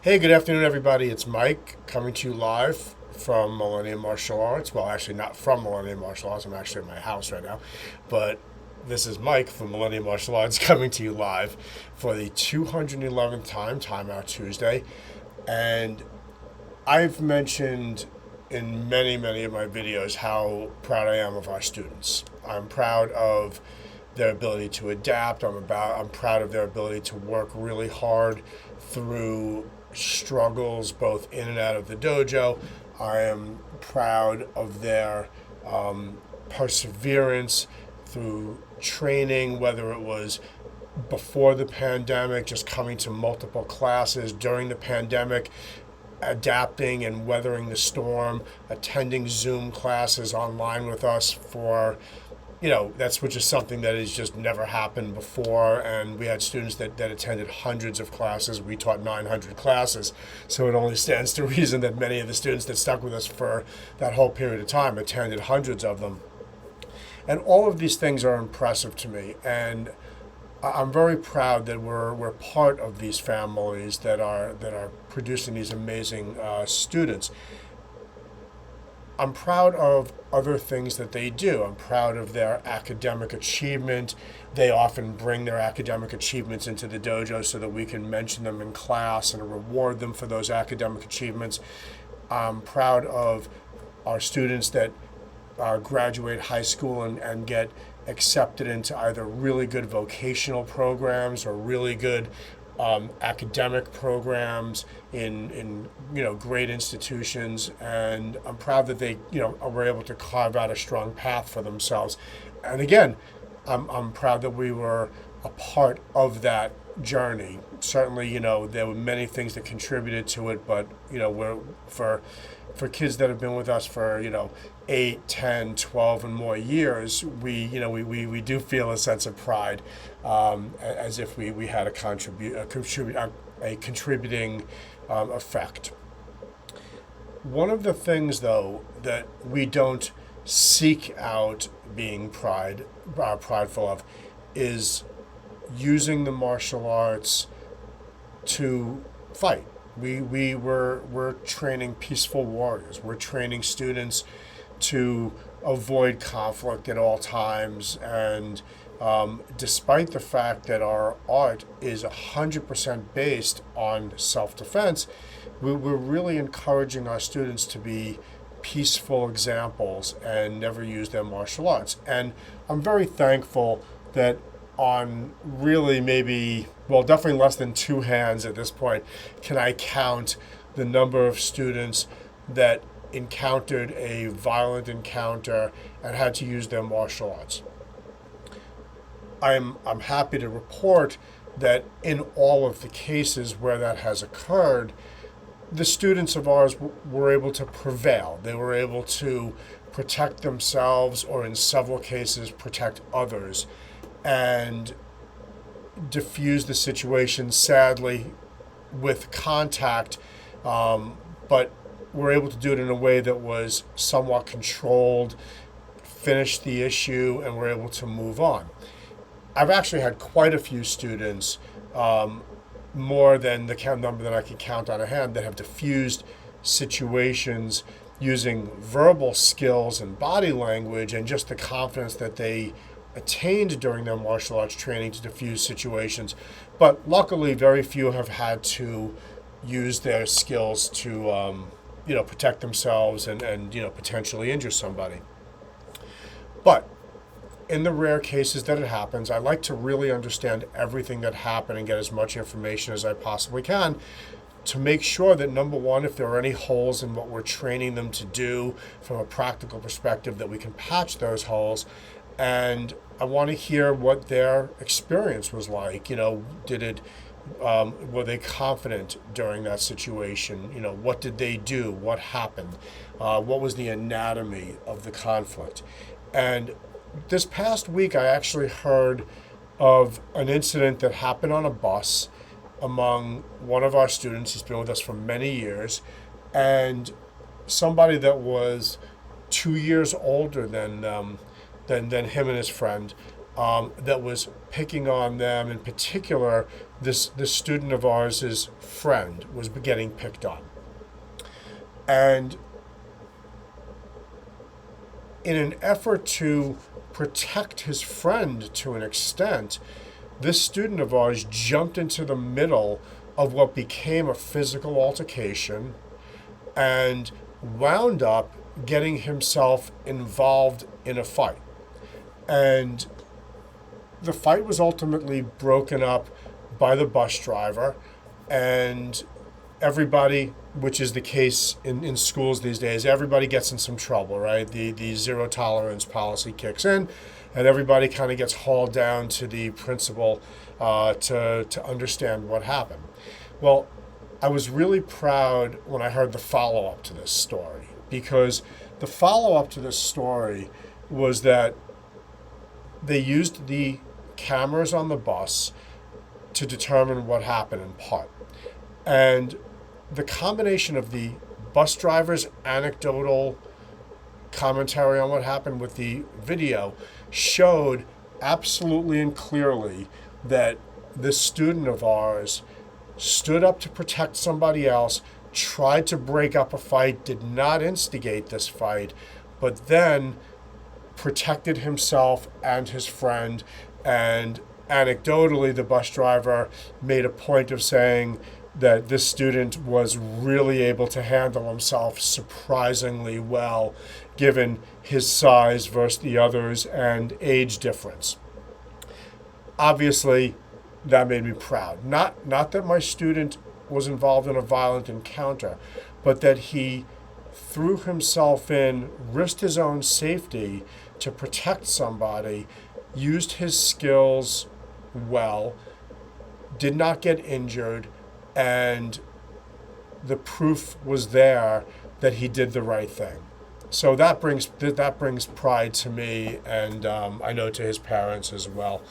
Hey, good afternoon, everybody. It's Mike coming to you live from Millennium Martial Arts. Well, actually, not from Millennium Martial Arts. I'm actually at my house right now. But this is Mike from Millennium Martial Arts coming to you live for the 211th time, Timeout Tuesday. And I've mentioned in many of my videos how proud I am of our students. I'm proud of their ability to adapt. I'm proud of their ability to work really hard through struggles both in and out of the dojo. I am proud of their perseverance through training, whether it was before the pandemic, just coming to multiple classes during the pandemic, adapting and weathering the storm, attending Zoom classes online with us for, that's which is something that has just never happened before. And we had students that attended hundreds of classes. We taught 900 classes. So it only stands to reason that many of the students that stuck with us for that whole period of time attended hundreds of them. And all of these things are impressive to me. And I'm very proud that we're part of these families that are producing these amazing students. I'm proud of other things that they do. I'm proud of their academic achievement. They often bring their academic achievements into the dojo so that we can mention them in class and reward them for those academic achievements. I'm proud of our students that graduate high school and get accepted into either really good vocational programs or really good academic programs in great institutions, and I'm proud that they were able to carve out a strong path for themselves. And again, I'm proud that we were a part of that journey. Certainly, there were many things that contributed to it, but we're for kids that have been with us for 8, 10, 12 and more years, we do feel a sense of pride, as if we had a contributing effect. One of the things, though, that we don't seek out being prideful of is using the martial arts to fight. We're training peaceful warriors. We're training students to avoid conflict at all times. And despite the fact that our art is 100% based on self-defense, we're really encouraging our students to be peaceful examples and never use their martial arts. And I'm very thankful that on really definitely less than two hands at this point, can I count the number of students that encountered a violent encounter and had to use their martial arts. I'm happy to report that in all of the cases where that has occurred, the students of ours were able to prevail. They were able to protect themselves, or in several cases, protect others, and diffuse the situation, sadly, with contact, but we're able to do it in a way that was somewhat controlled, finish the issue, and we're able to move on. I've actually had quite a few students, more than the number that I can count on a hand, that have diffused situations using verbal skills and body language and just the confidence that they attained during their martial arts training to diffuse situations. But luckily, very few have had to use their skills to protect themselves and potentially injure somebody. But in the rare cases that it happens, I like to really understand everything that happened and get as much information as I possibly can to make sure that, number one, if there are any holes in what we're training them to do from a practical perspective, that we can patch those holes. And I want to hear what their experience was like. Were they confident during that situation? What did they do? What happened? What was the anatomy of the conflict? And this past week, I actually heard of an incident that happened on a bus among one of our students. He's been with us for many years, and somebody that was 2 years older than him and his friend that was picking on them. In particular, this student of ours' friend was getting picked on. And in an effort to protect his friend to an extent, this student of ours jumped into the middle of what became a physical altercation and wound up getting himself involved in a fight. And the fight was ultimately broken up by the bus driver, and everybody, which is the case in schools these days, everybody gets in some trouble, right? The zero tolerance policy kicks in, and everybody kind of gets hauled down to the principal to understand what happened. Well, I was really proud when I heard the follow-up to this story, because the follow-up to this story was that they used the cameras on the bus to determine what happened in part. And the combination of the bus driver's anecdotal commentary on what happened with the video showed absolutely and clearly that this student of ours stood up to protect somebody else, tried to break up a fight, did not instigate this fight, but then protected himself and his friend. And anecdotally, the bus driver made a point of saying that this student was really able to handle himself surprisingly well, given his size versus the others and age difference. Obviously, that made me proud. Not that my student was involved in a violent encounter, but that he threw himself in, risked his own safety to protect somebody, used his skills well, did not get injured, and the proof was there that he did the right thing. So that brings pride to me, and I know to his parents as well.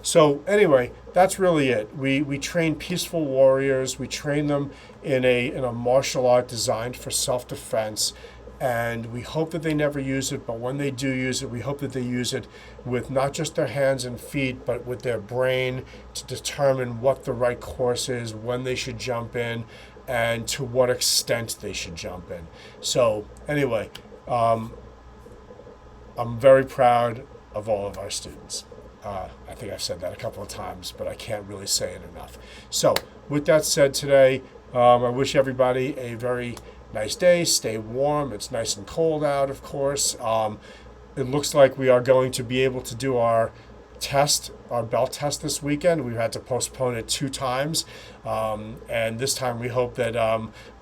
So anyway, that's really it. We train peaceful warriors. We train them in a martial art designed for self-defense, and we hope that they never use it, but when they do use it, we hope that they use it with not just their hands and feet, but with their brain to determine what the right course is, when they should jump in, and to what extent they should jump in. So anyway, I'm very proud of all of our students. I think I've said that a couple of times, but I can't really say it enough. So with that said today, I wish everybody a very nice day. Stay warm. It's nice and cold out, of course. It looks like we are going to be able to do our belt test this weekend. We've had to postpone it 2 times. And this time we hope that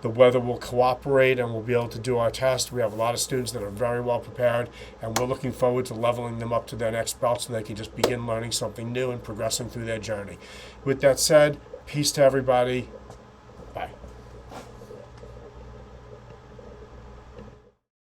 the weather will cooperate and we'll be able to do our test. We have a lot of students that are very well prepared, and we're looking forward to leveling them up to their next belt so they can just begin learning something new and progressing through their journey. With that said, peace to everybody.